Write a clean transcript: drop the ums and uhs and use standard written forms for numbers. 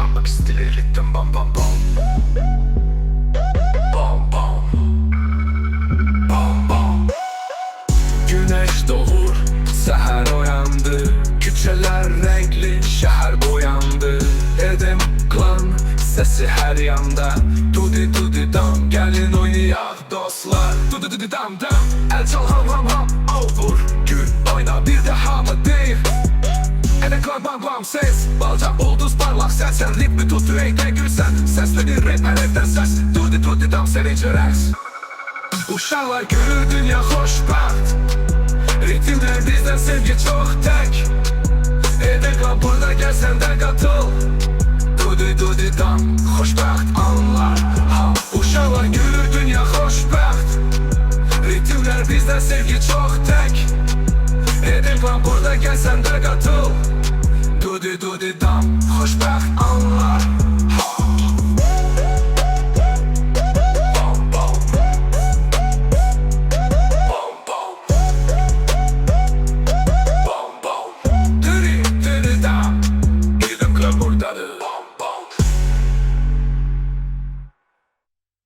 Yaşamak istilir rittim bam bam bam. Bam bam. Bam bam. Güneş doğur, seher oyandı. Küçeler renkli, şehir boyandı. Edim klan, sesi her yanda. Dudi dudi dam, gelin oynayak dostlar. Dudi dudi dam dam, el çal ham ham ham. Vur, gül, oyna bir de hama değil. Enek lan bam bam ses, balca ulduz parlak ses. Sen ritmi tut yürekte gülsen. Sesleri ritm eleften ses. Dudi dudi dam sevinci reks. Uşaklar gülür dünya hoşbaht. Ritimler bizden sevgi çok tek. Enek lan burada gel sen de katıl. Dudi dudi dam, hoşbaht anlar ha. Uşaklar gülür dünya hoşbaht. Ritimler bizden sevgi çok tek. Enek lan burada gel sen de katıl. Dudi dudi dam, hoşbaht anlar.